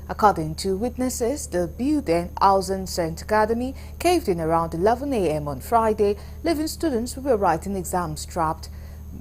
According to witnesses, the building housing St. Academy caved in around 11 a.m. on Friday, leaving students who were writing exams trapped.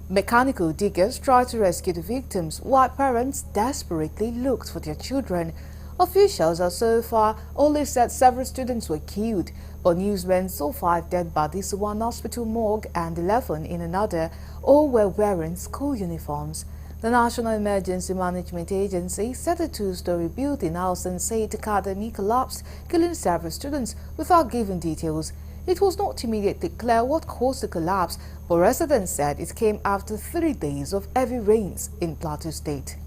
Mechanical diggers tried to rescue the victims, while parents desperately looked for their children. Officials have so far only said several students were killed, but newsmen saw 5 dead bodies in one hospital morgue and 11 in another. All were wearing school uniforms. The National Emergency Management Agency said a 2-story building housing St. Academy collapsed, killing several students, without giving details. It was not immediately clear what caused the collapse, but residents said it came after 3 days of heavy rains in Plateau State.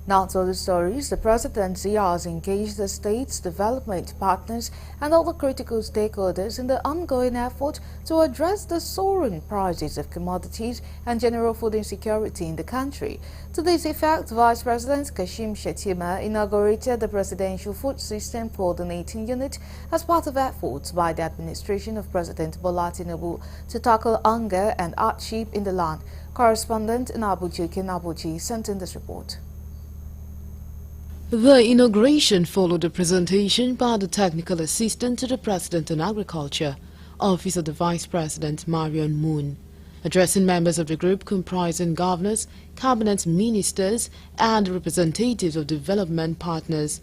Now to other stories, the presidency has engaged the state's development partners and other critical stakeholders in the ongoing effort to address the soaring prices of commodities and general food insecurity in the country. To this effect, Vice President Kashim Shettima inaugurated the Presidential Food System Coordinating Unit as part of efforts by the administration of President Bola Tinubu to tackle hunger and hardship in the land. Correspondent in Abuja, Ken Abuji, sent in this report. The inauguration followed a presentation by the Technical Assistant to the President on Agriculture, Office of the Vice President Marion Moon. Addressing members of the group comprising governors, cabinet ministers and representatives of development partners,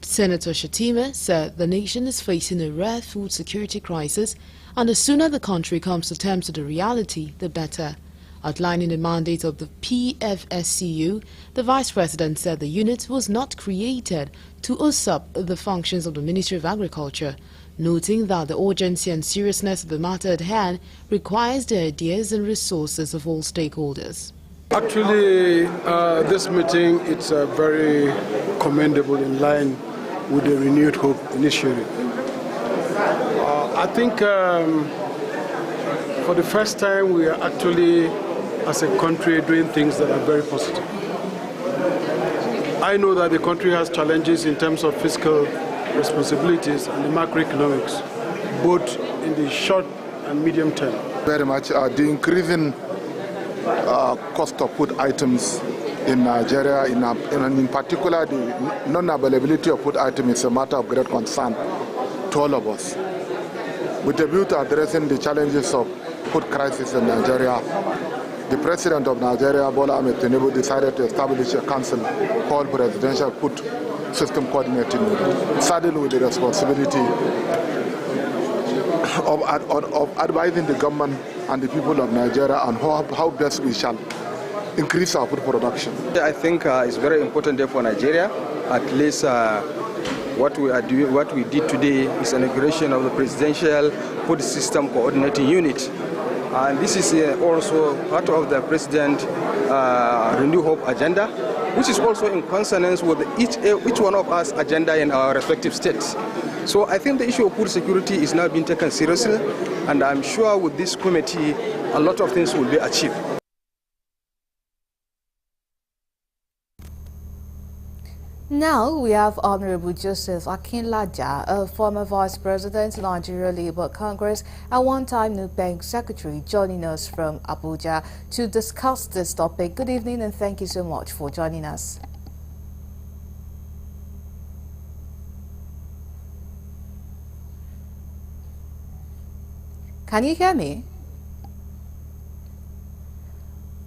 Senator Shettima said the nation is facing a rare food security crisis, and the sooner the country comes to terms with the reality, the better. Outlining the mandate of the PFSCU, the Vice President said the unit was not created to usurp the functions of the Ministry of Agriculture, noting that the urgency and seriousness of the matter at hand requires the ideas and resources of all stakeholders. Actually, this meeting is very commendable, in line with the Renewed Hope initiative. I think for the first time we are actually, as a country, doing things that are very positive. I know that the country has challenges in terms of fiscal responsibilities and the macroeconomics, both in the short and medium term. Very much. The increasing cost of food items in Nigeria, in particular the non-availability of food items, is a matter of great concern to all of us. With a view to addressing the challenges of food crisis in Nigeria, the President of Nigeria, Bola Ahmed Tinubu, decided to establish a council called Presidential Food System Coordinating Unit, saddled with the responsibility of advising the government and the people of Nigeria on how best we shall increase our food production. I think it's very important day for Nigeria. At least what we did today is inauguration of the Presidential Food System Coordinating Unit. And this is also part of the President Renew Hope agenda, which is also in consonance with each one of us agenda in our respective states. So I think the issue of food security is now being taken seriously, and I'm sure with this committee a lot of things will be achieved. Now we have Honorable Joseph Akinlaja, a former Vice President, Nigeria Labour Congress, and one-time NUPENG Secretary, joining us from Abuja to discuss this topic. Good evening and thank you so much for joining us. Can you hear me?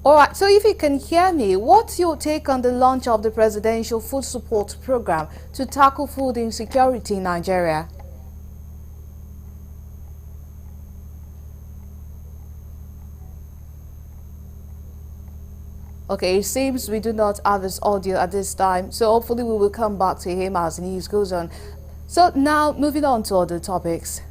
All right, so if you can hear me, what's your take on the launch of the Presidential Food Support Program to tackle food insecurity in Nigeria? Okay, it seems we do not have his audio at this time, so hopefully we will come back to him as the news goes on. So now, moving on to other topics.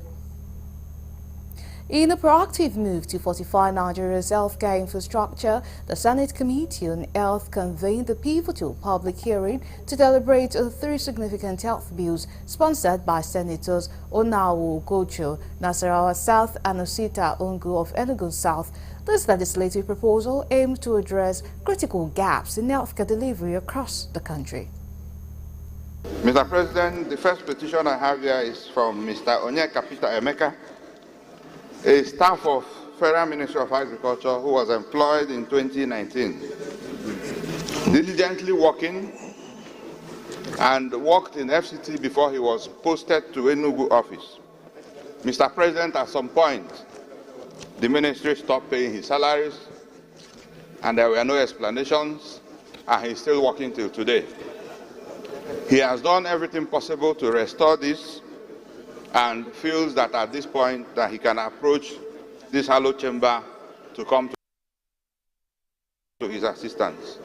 In a proactive move to fortify Nigeria's healthcare infrastructure, the Senate Committee on Health convened a pivotal public hearing to deliberate on 3 significant health bills sponsored by Senators Onawo Gocho, Nasarawa South, and Osita Ongu of Enugu South. This legislative proposal aims to address critical gaps in healthcare delivery across the country. Mr. President, the first petition I have here is from Mr. Onyeka Peter Emeka, a staff of Federal Ministry of Agriculture who was employed in 2019. diligently working and worked in FCT before he was posted to Enugu office. Mr. President, at some point, the ministry stopped paying his salaries, and there were no explanations, and he's still working till today. He has done everything possible to restore this and feels that at this point that he can approach this hallowed chamber to come to his assistance.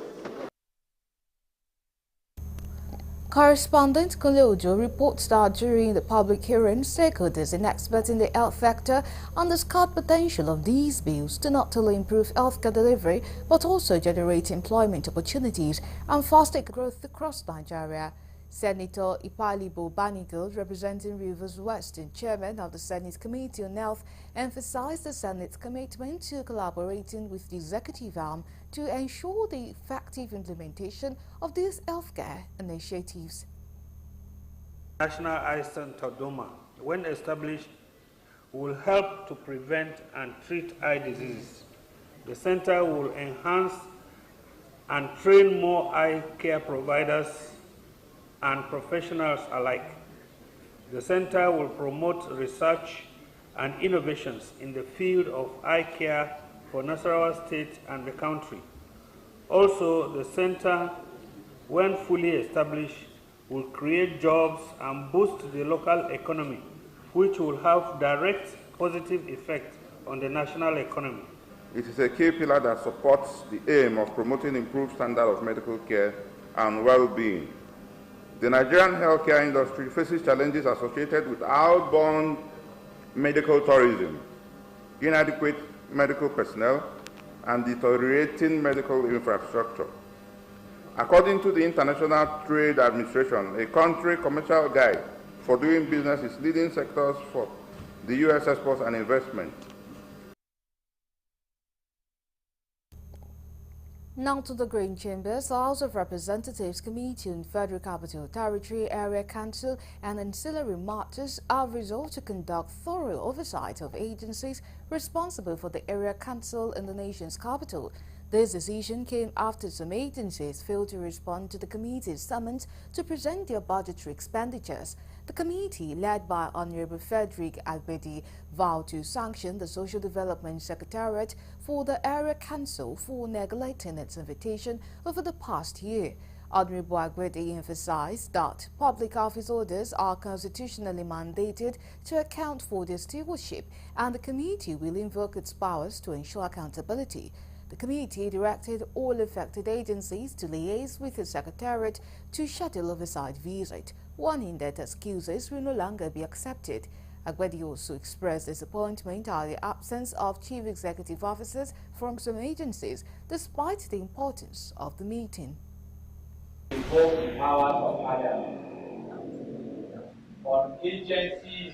Correspondent Kolojo reports that during the public hearing, stakeholders and experts in the health sector underscored potential of these bills to not only improve healthcare delivery but also generate employment opportunities and foster growth across Nigeria. Senator Ipalibo Banigal, representing Rivers West and chairman of the Senate Committee on Health, emphasized the Senate's commitment to collaborating with the executive arm to ensure the effective implementation of these healthcare initiatives. National Eye Center DOMA, when established, will help to prevent and treat eye diseases. The center will enhance and train more eye care providers and professionals alike. The center will promote research and innovations in the field of eye care for Nasarawa State and the country. Also, the center, when fully established, will create jobs and boost the local economy, which will have direct positive effect on the national economy. It is a key pillar that supports the aim of promoting improved standard of medical care and well-being. The Nigerian healthcare industry faces challenges associated with outbound medical tourism, inadequate medical personnel, and deteriorating medical infrastructure. According to the International Trade Administration, a country commercial guide for doing business is leading sectors for the U.S. exports and investment. Now to the Green Chambers. The House of Representatives Committee on Federal Capital Territory, Area Council and Ancillary Matters have resolved to conduct thorough oversight of agencies responsible for the Area Council in the nation's capital. This decision came after some agencies failed to respond to the committee's summons to present their budgetary expenditures. The committee, led by Honorable Frederick Agbedi, vowed to sanction the Social Development Secretariat for the Area Council for neglecting its invitation over the past year. Honorable Agbedi emphasized that public office orders are constitutionally mandated to account for their stewardship, and the committee will invoke its powers to ensure accountability. The committee directed all affected agencies to liaise with the Secretariat to schedule oversight visit, warning that excuses will no longer be accepted. Agbedi also expressed disappointment at the absence of chief executive officers from some agencies, despite the importance of the meeting. Invoke the powers of Parliament on agencies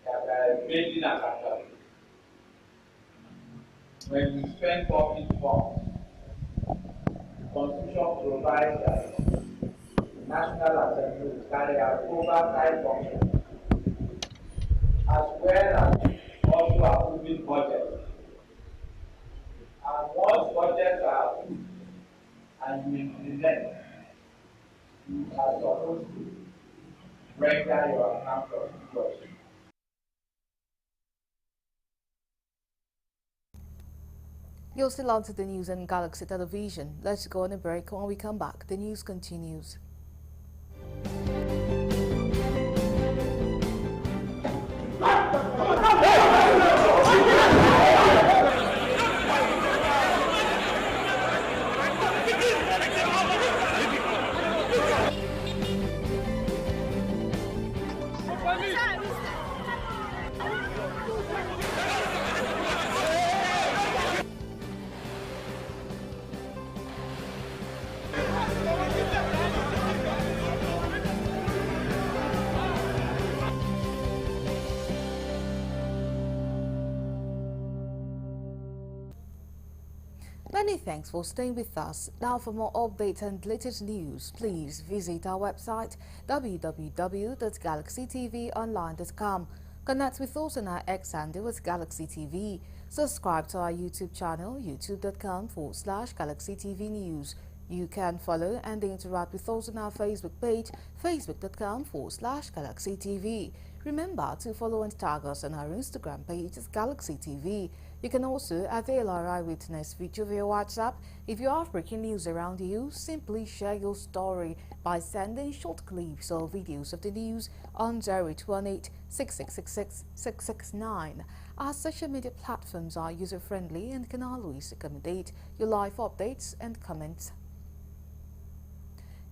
that are making accountable. When we spend public funds, the Constitution provides that the National Assembly will carry out oversight functions, as well as also approving budgets. And once budgets are approved and you implement, you are supposed to render your account of stewardship. You're still on to the news on Galaxy Television. Let's go on a break. When we come back, the news continues. Many thanks for staying with us. Now for more updates and latest news, please visit our website www.galaxytvonline.com. Connect with us on our X handle with Galaxy TV. Subscribe to our YouTube channel, youtube.com/Galaxy TV News. You can follow and interact with us on our Facebook page, facebook.com/Galaxy TV. Remember to follow and tag us on our Instagram page as Galaxy TV. You can also avail our eyewitness feature via WhatsApp. If you have breaking news around you, simply share your story by sending short clips or videos of the news on 0818-6666-669. Our social media platforms are user-friendly and can always accommodate your live updates and comments.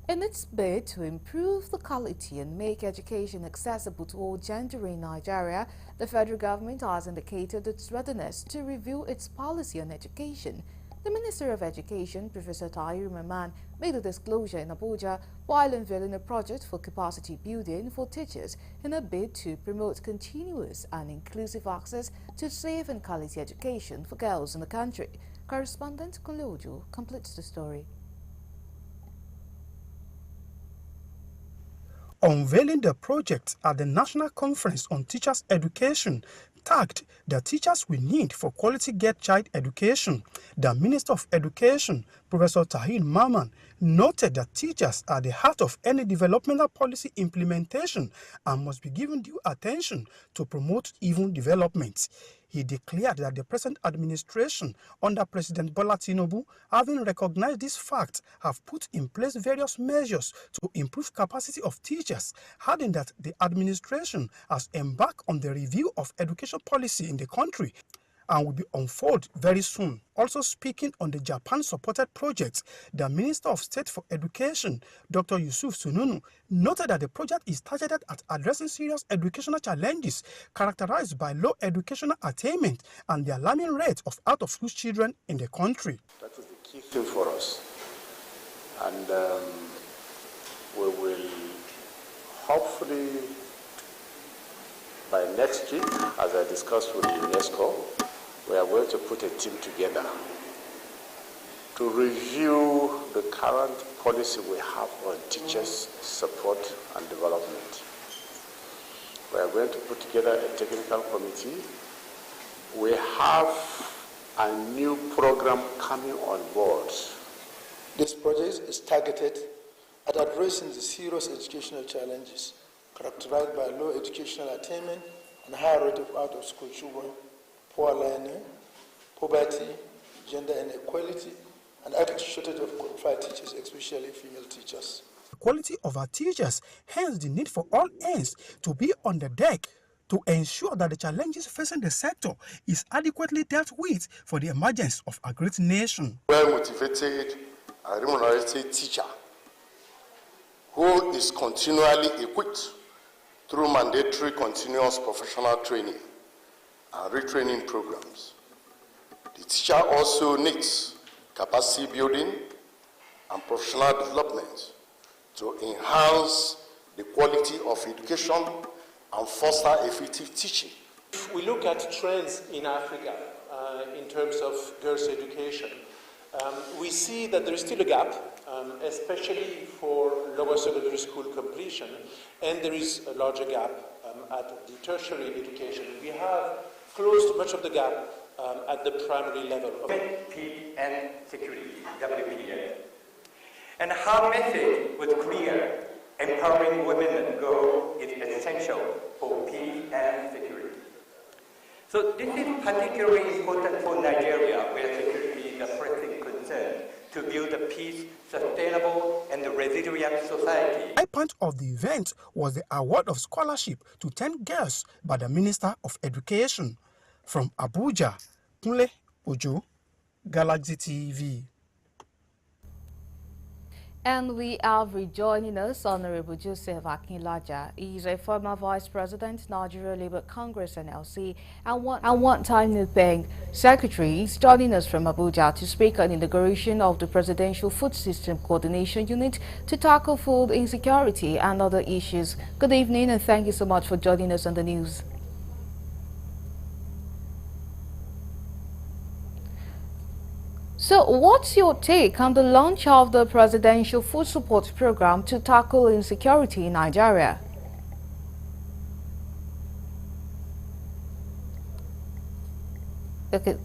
In its bid to improve the quality and make education accessible to all gender in Nigeria, the federal government has indicated its readiness to review its policy on education. The Minister of Education, Professor Tahir Mamman, made a disclosure in Abuja while unveiling a project for capacity building for teachers in a bid to promote continuous and inclusive access to safe and quality education for girls in the country. Correspondent Kunle Ojo completes the story. Unveiling the project at the National Conference on Teachers' Education, tagged "The Teachers We Need for Quality Child Education," the Minister of Education, Professor Tahir Mamman, noted that teachers are the heart of any developmental policy implementation and must be given due attention to promote even development. He declared that the present administration under President Bola Tinubu, having recognized this fact, have put in place various measures to improve capacity of teachers, adding that the administration has embarked on the review of education policy in the country and will be unfold very soon. Also speaking on the Japan-supported project, the Minister of State for Education, Dr. Yusuf Sununu, noted that the project is targeted at addressing serious educational challenges characterized by low educational attainment and the alarming rate of out-of-school children in the country. That is the key thing for us. And we will hopefully, by next week, as I discussed with UNESCO, we are going to put a team together to review the current policy we have on teachers' support and development. We are going to put together a technical committee. We have a new program coming on board. This project is targeted at addressing the serious educational challenges characterized by low educational attainment and high rate of out-of-school children, poor learning, poverty, gender inequality, and active shortage of qualified teachers, especially female teachers. The quality of our teachers, hence the need for all ends to be on the deck to ensure that the challenges facing the sector is adequately dealt with for the emergence of a great nation. Well-motivated and remunerated teacher who is continually equipped through mandatory continuous professional training and retraining programs. The teacher also needs capacity building and professional development to enhance the quality of education and foster effective teaching. If we look at trends in Africa in terms of girls' education, we see that there is still a gap, especially for lower secondary school completion, and there is a larger gap at the tertiary education. We have closed much of the gap at the primary level. Peace and security, WPA. And her message was clear: empowering women goal is essential for peace and security. So this is particularly important for Nigeria, where security is a pressing concern, to build a peace, sustainable, and resilient society. The high point of the event was the award of scholarship to 10 girls by the Minister of Education. From Abuja, Kunle Ojo, Galaxy TV. And we have rejoining us Honorable Joseph Akinlaja. He is a former Vice President, Nigeria Labour Congress NLC, and one-time NUPENG Secretary. He's joining us from Abuja to speak on inauguration of the Presidential Food System Coordination Unit to tackle food insecurity and other issues. Good evening and thank you so much for joining us on the news. So what's your take on the launch of the Presidential Food Support Program to tackle insecurity in Nigeria? Okay.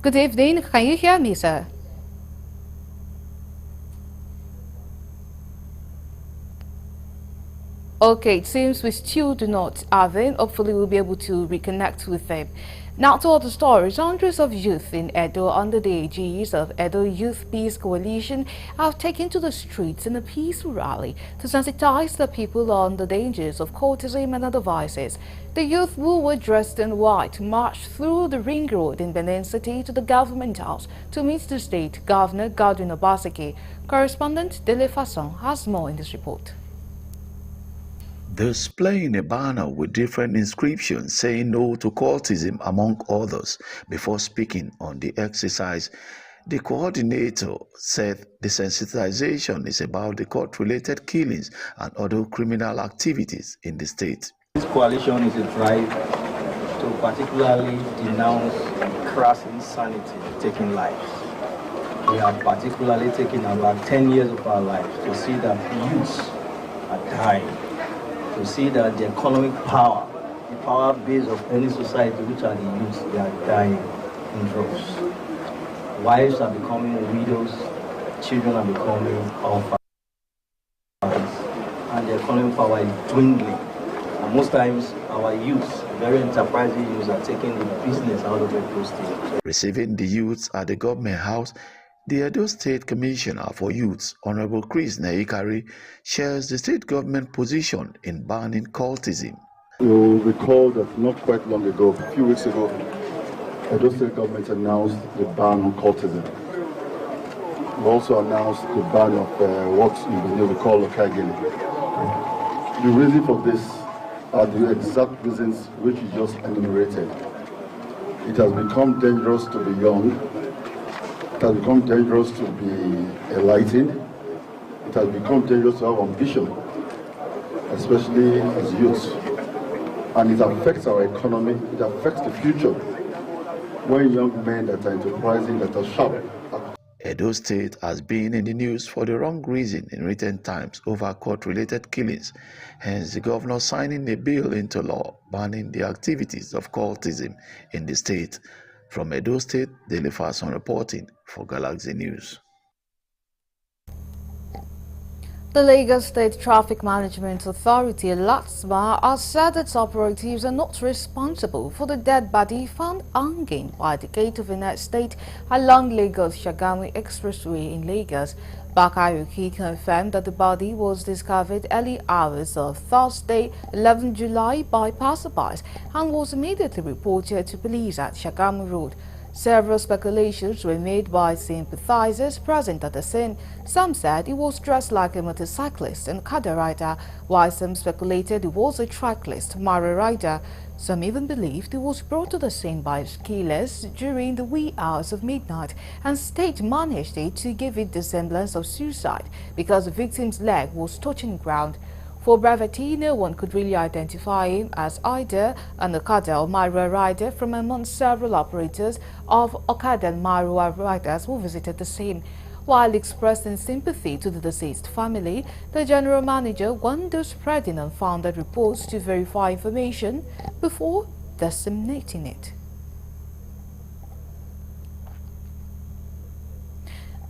Good evening. Can you hear me, sir? Okay, it seems we still do not have him. Hopefully we'll be able to reconnect with him. Now to other stories, hundreds of youth in Edo under the aegis of Edo Youth Peace Coalition have taken to the streets in a peaceful rally to sensitize the people on the dangers of cultism and other vices. The youth who were dressed in white marched through the ring road in Benin City to the government house to meet the state governor Godwin Obaseki. Correspondent Dele Fasson has more in this report. Displaying a banner with different inscriptions saying no to cultism among others before speaking on the exercise, the coordinator said the sensitization is about the court-related killings and other criminal activities in the state. This coalition is a drive to particularly denounce crass insanity taking lives. We are particularly taking about 10 years of our lives to see that youths are dying, to see that the economic power, the power base of any society, which are the youths, they are dying in droves. Wives are becoming widows, children are becoming orphans, and the economic power is dwindling. And most times, our youths, very enterprising youths, are taking the business out of the state. Receiving the youths at the government house, the Edo State Commissioner for Youths, Honorable Chris Naikari, shares the state government position in banning cultism. You'll recall that not quite long ago, a few weeks ago, Edo State government announced the ban on cultism. We also announced the ban of what in Benin we call okagini. The reason for this are the exact reasons which you just enumerated. It has become dangerous to be young. It has become dangerous to be enlightened. It has become dangerous to have ambition, especially as youths. And it affects our economy, it affects the future. When young men that are enterprising, that are sharp. Edo State has been in the news for the wrong reason in recent times over court-related killings, hence the governor signing a bill into law banning the activities of cultism in the state. From Edo State, Dele Fasson reporting for Galaxy News. The Lagos State Traffic Management Authority, LATSMA, has said its operatives are not responsible for the dead body found hanging by the gate of an estate along Lagos-Shagamu Expressway in Lagos. Bakayuki confirmed that the body was discovered early hours of Thursday, 11 July by passersby and was immediately reported to police at Shagamu Road. Several speculations were made by sympathizers present at the scene. Some said he was dressed like a motorcyclist and Kada rider, while some speculated he was a cyclist, Mara rider. Some even believed he was brought to the scene by his killers during the wee hours of midnight, and state managed it to give it the semblance of suicide because the victim's leg was touching ground. For brevity, no one could really identify him as either an Okada or Marua rider from among several operators of Okada and Marua riders who visited the scene. While expressing sympathy to the deceased family, the general manager warned those spreading unfounded reports to verify information before disseminating it.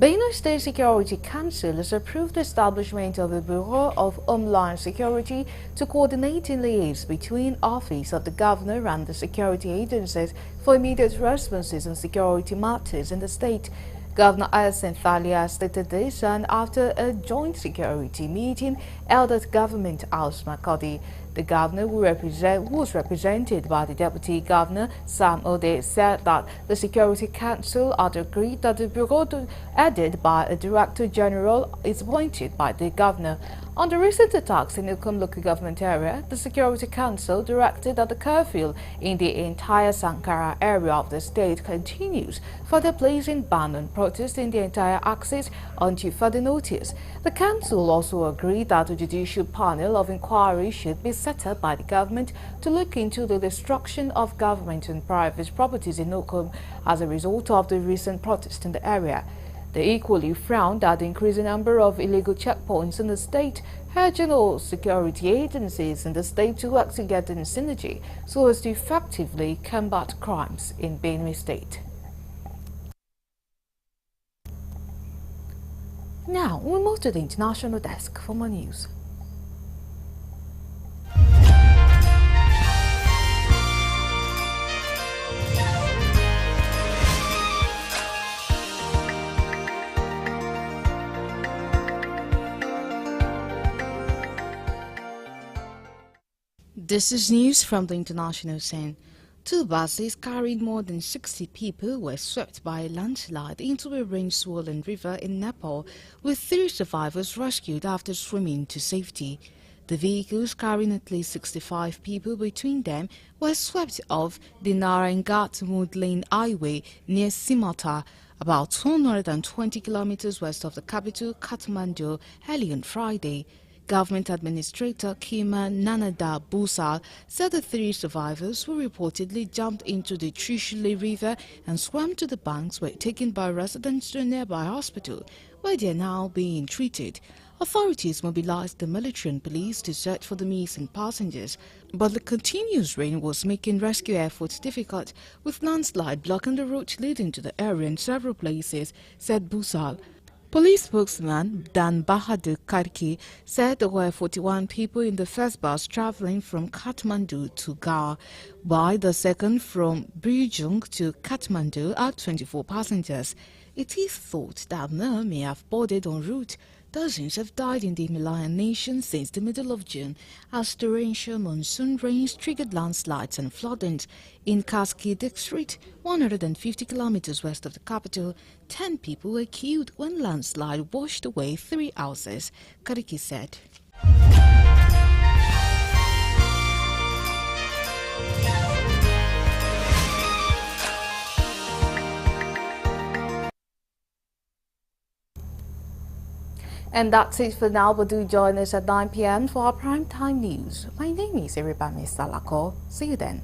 Benue State Security Council has approved the establishment of a Bureau of Homeland Security to coordinate and liaise between Office of the Governor and the security agencies for immediate responses on security matters in the state. Governor Alison Thalia stated this and after a joint security meeting held at Government House, Makurdi. The governor, who was represented by the Deputy Governor, Sam Ode, said that the Security Council had agreed that the Bureau, headed by a Director General, is appointed by the Governor. On the recent attacks in the Ukum local government area, the Security Council directed that the curfew in the entire Sankara area of the state continues, further placing ban on protest in the entire axis until further notice. The Council also agreed that a judicial panel of inquiry should be set up by the government to look into the destruction of government and private properties in Ukum as a result of the recent protest in the area. They equally frowned at the increasing number of illegal checkpoints in the state, urging all security agencies in the state to work together in synergy so as to effectively combat crimes in Benue State. Now, we move to the international desk for more news. This is news from the international scene. 2 buses carrying more than 60 people were swept by a landslide into a rain-swollen river in Nepal, with 3 survivors rescued after swimming to safety. The vehicles carrying at least 65 people between them were swept off the Narayangat Lane highway near Simata, about 220 kilometers west of the capital, Kathmandu, early on Friday. Government Administrator Khema Nanada Busal said the 3 survivors who reportedly jumped into the Trishuli River and swam to the banks were taken by residents to a nearby hospital, where they are now being treated. Authorities mobilized the military and police to search for the missing passengers, but the continuous rain was making rescue efforts difficult, with landslide blocking the route leading to the area in several places, said Busal. Police spokesman Dan Bahadur Karki said there were 41 people in the first bus traveling from Kathmandu to Gar, while the second from Brijung to Kathmandu had 24 passengers. It is thought that more may have boarded en route. Dozens have died in the Himalayan nation since the middle of June as torrential monsoon rains triggered landslides and floodings. In Kaski district, 150 kilometers west of the capital, 10 people were killed when landslide washed away 3 houses, Kariki said. And that's it for now, but do join us at 9 p.m. for our primetime news. My name is Eribami Salako. See you then.